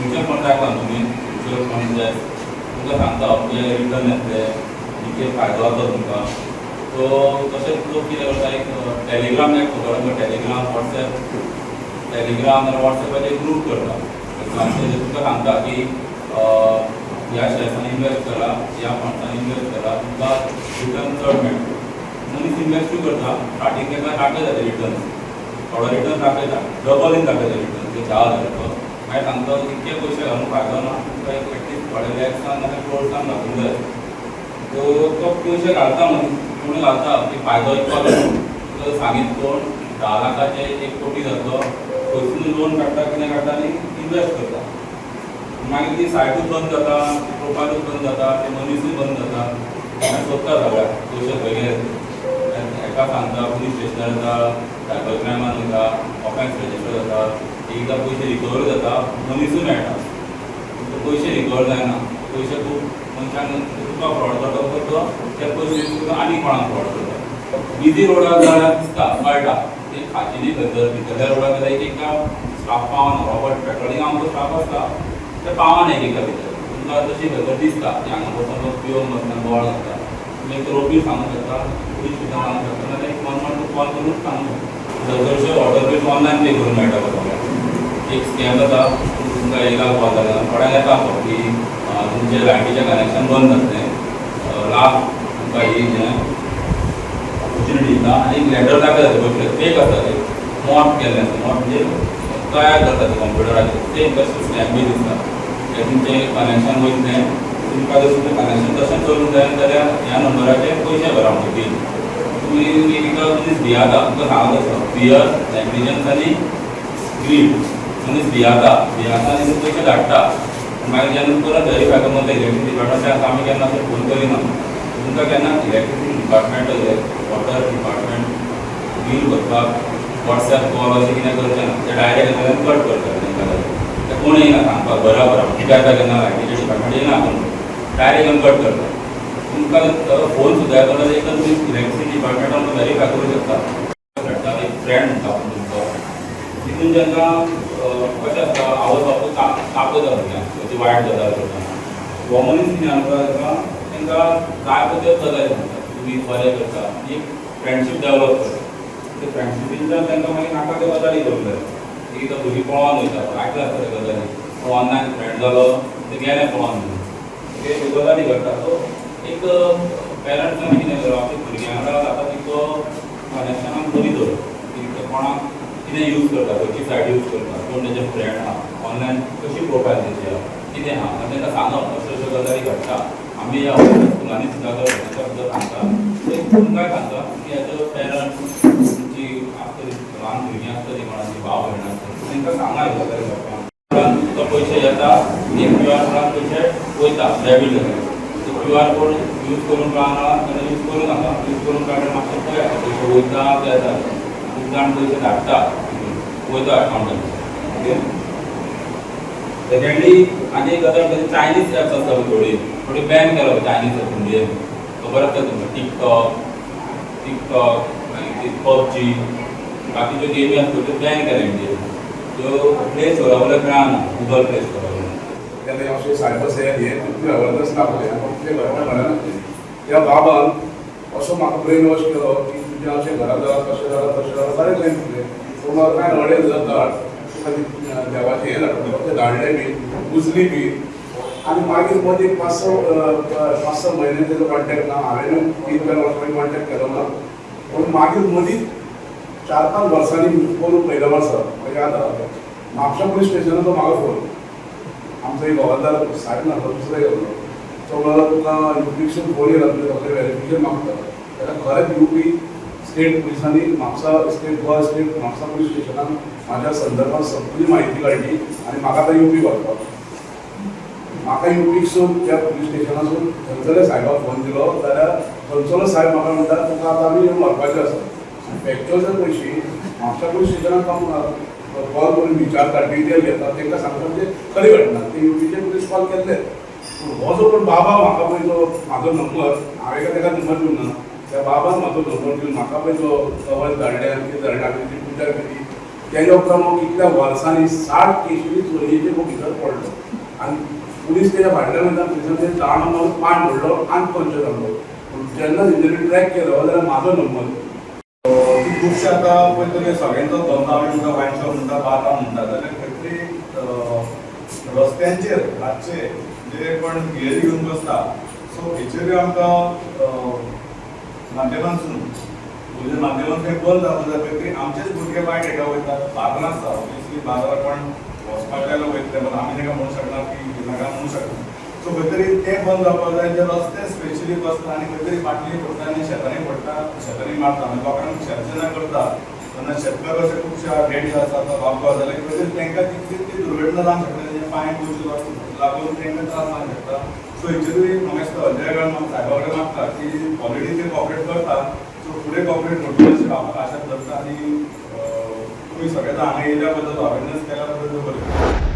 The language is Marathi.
म्युच्युअल फंड लागला तुम्ही म्युच्युअल फंड जाय तुमकां सांगता हे रिटर्न येतले इतके फायदो जाता तुमकां सो तशेंच लोक कितें करता एक टॅलिग्राम एक खबर टॅलिग्राम वॉट्सॅप टॅलिग्राम नाल्यार वॉट्सॅपाचेर ग्रूप करता तुमकां सांगता की ह्या शेअर्सान इन्वेस्ट करा ह्या फंडान इन्वेस्ट करा तुमकां रिटर्न चड मेळटा मनीस इन्वेस्टूय करता स्टार्टींग तेका दाखयता ते रिटर्न थोडो रिटर्न दाखयता डबल दाखयता रिटर्न ते 10,000 मागीर सांगता इतके पयशे घालून फायदो ना तुमकां एक एटलीस्ट थोडे लॅक्सान नाल्यार क्रोर्सान घालूंक जाय तो पयशे घालता कोण घालता की फायदो इतको जालो सांगीत कोण 10 लाखाचे 1 कोटी जातलो खंयसून लोन काडटा कितें काडटा आनी इन्वेस्ट करता मागीर ती सायटूच बंद जाता प्रोफायलूच बंद जाता ते मनीसूय बंद जाता आनी सोदता सगळ्याक पयशे खंय गेले एका सांगता पुलीस स्टेशनार जाता सायबर क्रायमान वयता ऑफेन्स रजिस्टर जाता एकदां पयशे रिकवर जाता मनीसूय मेळटा पयशे रिकवर जायना पयशे खूब मनशांक तुका फ्रॉड जाता करता ते पयशे तुका आनी कोणाक फ्रॉड करता बिजी रोडार जाल्यार दिसता कळटा ते खाचेली गजर भितरल्या रोडार जाल्यार एक एकदां स्टाफ पावना रॉबर्ट पेट्रोलिंग आमचो स्टाफ आसता ते पावना एक एका भितर तुमकां तशी गजर दिसता की हांगा बसून लोक पिवन बसना बोवाळ घालता तुमी एक रोबी सांगूंक शकता पुलीस सुद्दां सांगूंक शकता नाल्यार एक 1 1 कॉल करून सांगूंक शकता चडशे ऑर्डर बीन ऑनलायन पे करून मेळटा सगळ्यांक एक स्कॅम जाता तुमकां 1 लाख कॉल जाता थोड्यांक येता की तुमचें लायटीचें कनेक्शन बंद जातलें लाख तुमकां ही ऑपॉर्च्युनिटी दिता आनी एक लॅटर दाखयता ते फेक आसता ते मॉड केल्लें आसता मॉड म्हणजे तयार करता ते कंप्युटराचेर ते तशें स्कॅम बी दिसता ते तुमचें कनेक्शन वयतलें तुमकां जर तुमचें कनेक्शन तशें करूंक जाय जाल्यार ह्या नंबराचेर पयशे भरा म्हणजे बील तुमी एका मनीस भियाता तुमकां सांगत आसता फियर नॅग्लिजन्स आनी ग्रीड मनीस भियाता आनी पयशे धाडटा मागीर जेन्ना परत व्हेरीफाय करता ते इलेक्ट्रिसिटी डिपार्टमेंटाक आमी केन्ना अशें फोन करिना तुमकां केन्ना electricity department water department bill भरपाक वॉट्सॅप कॉल अशें कितें करचें ना ते डायरेक्ट कट करता तेंकां ते कोण येयना सांगपाक बरा कित्याक येता केन्ना लायटीचे डिपार्टमेंट येयना कोण डायरेक्ट कट करता तुमकां फोन सुद्दां येता जाल्यार एक तुमी इलेक्ट्रिसिटी डिपार्टमेंटान व्हेरीफाय करूंक शकता एक फ्रेंड म्हणटा तुमचो तितून जेन्ना कशें आसता आवय बापूय तापयता भुरग्यांक ती वायट गजाल करता हो मनीस कितें आमकां तांकां जाय पद्दत गजाली सांगता तुमी बरें करता एक फ्रेंडशीप डेवलप करता ते फ्रेंडशिपींतल्यान तांकां मागीर नाका त्यो गजाली करूंक जाय एकदां भुरगीं पळोवन वयता आयकला आसता त्यो गजाली ऑनलायन फ्रेंड जालो ते गेले पळोवन ते गजाली घडटा सो एक पेरंट्सांनी कितें करप आपल्या भुरग्यां वांगडा आतां तितको कनेक्शनाक बरी दवरप कोणाक कितें यूज करता खंयची सायट यूज करता कोण तेजे फ्रेंड आहा ऑनलायन कशी प्रोफायल तेजी आहा कितें आहा आनी तांकां सांगप अश्यो अश्यो गजाली घडटा आमी ह्या स्कुलांनी सुद्दां तांकां सुद्दां सांगता तुमकांय सांगता की एज अ पेरंट्स तुमची आसतली ल्हान भुरगीं आसतलीं कोणाची भाव भयण आसतली तांकां सांगा ह्यो गजाली करपाक तुका पयशे येता एक QR कोडान पयशे वयता डेबीट जाता QR कोड यूज करून कळना जाल्यार यूज करूं नाका यूज करून काडल्यार मातशें पळयात पयशे वयता ते येता खूब जाण पयशे धाडटा वयता अकावंटान ओके सेकेंडली आनी एक गजाल म्हणजे चायनीज एप्स आसता थोडी बॅन केला चायनीज एप्स म्हणजे खबर आसता तुमकां टिकटॉक मागीर PUBG बाकीच्यो गेमी आसता त्यो बॅन केल्या इंडियेन त्यो प्ले स्टोरा वयल्यान मेळना गुगल प्ले स्टोरा वयल्यान तेन्ना अशें सायबर सेल हे खूब अवेरनस लागले ते घडना त्या बाबान असो म्हाका ब्रेन वॉश केलो की तुजें अशें घरांत जाला तशें जाला बरें जालें तुजें सो म्हाका कांय अडेल जाता देवाचें हें धाडटा ते धाडलें बी बुजली बी आनी मागीर मदीं एक 5-6 म्हयने तेजो कॉन्टेक्ट ना हांवें 3-4 वर्सांनी कॉन्टेक्ट केलो ना पूण मागीर मदीं 4-5 वर्सांनी फोन पयल्या वर्सा म्हाका याद आसा म्हापशा पुलीस स्टेशनाचो म्हाका फोन आमचो एक हवालदार सायड ना दुसरो गेलो तो म्हणलो तुका युपीसून फोन येयला तुजें सगळें वेरिफिकेशन मागता जाल्यार खरेंच UP स्टेट पुलिसांनी Mapusa state Goa state Mapusa police स्टेशनान म्हाज्या संदर्भात सगळी म्हायती काडली आनी म्हाका आतां UP व्हरपाक म्हाका UPसून त्या पुलीस स्टेशनासून खंयचोय सायबाक फोन दिलो जाल्यार खंयचोलो सायब म्हाका म्हणटा तुका आतां आमी येवन व्हरपाचें आसा आनी फॅक्च्युअल जर पयशी म्हापसा पुलीस स्टेशनाक कॉल करून विचारता डिटेल घेता तांकां सांगता म्हणजे खरी घटना ते UPचे पुलीस कॉल केल्ले हो जो पण बाबा म्हाका पळय तो म्हाजो नंबर हांवें ताका नंबर दिवं ना त्या बाबान म्हाजो नंबर दिवन म्हाका पळय तो कवर धाडले आनी कितें धाडले आमी ती पुजा केली तेज्या उपरांत हो कितल्या वर्सांनी 60 केशींनी चोरयेचेर हो भितर पडलो आनी पुलीस तेज्या फाटल्यान वयता पुलिसांनी तें जाण मारून पांय मोडलो अनकॉन्शियस जालो. पूण जेन्ना तेंच्यांनी ट्रॅक केलो जाल्यार म्हाजो नंबर खुबशे आतां पळय तरी सगळ्यांचो धंदो आमी म्हणटा वायन शॉप म्हणटा बार्रां म्हणटा जाल्यार खंय तरी रस्त्यांचेर रातचे जे कोण भियेर घेवन बसता सो हेचेरूय आमकां माध्यमांतसून म्हणजे माध्यमांत खंय बंद जावपाक जाय खंय तरी आमचेच भुरगे वायट हेका वयतात बाजारांत आसता ऑब्वियसली बाजारात कोण वचपाक जाल्यार वयतले पण आमी ताका म्हणूंक शकना की नाका म्हणूंक शकना. सो खंय तरी तें बंद जावपाक जाय जे रस्ते स्पेशली बसता आनी खंय तरी बाटली पडटा आनी शेतांनी पडटा शेतांनी मारता आनी लोकांक शेतजेन्ना करता तेन्ना शेतकार अशे खुबशे रेडी आसा वापरपाक जाल्यार खंय तरी तांकां तितली ती दुर्घटना जावंक शकता तेजे पांय लागून तांकां त्रास जावंक शकता. सो हेचेरूय म्हाका दिसता अध्याय काळान म्हाका सायबा कडेन मागता की ऑलरेडी ते कॉपरेट करता सो फुडें कॉपरेट करतले अशें म्हाका आशा धरता आनी तुमी सगळे हांगा येयल्या बद्दल अवेरनेस केल्या बद्दल बरें.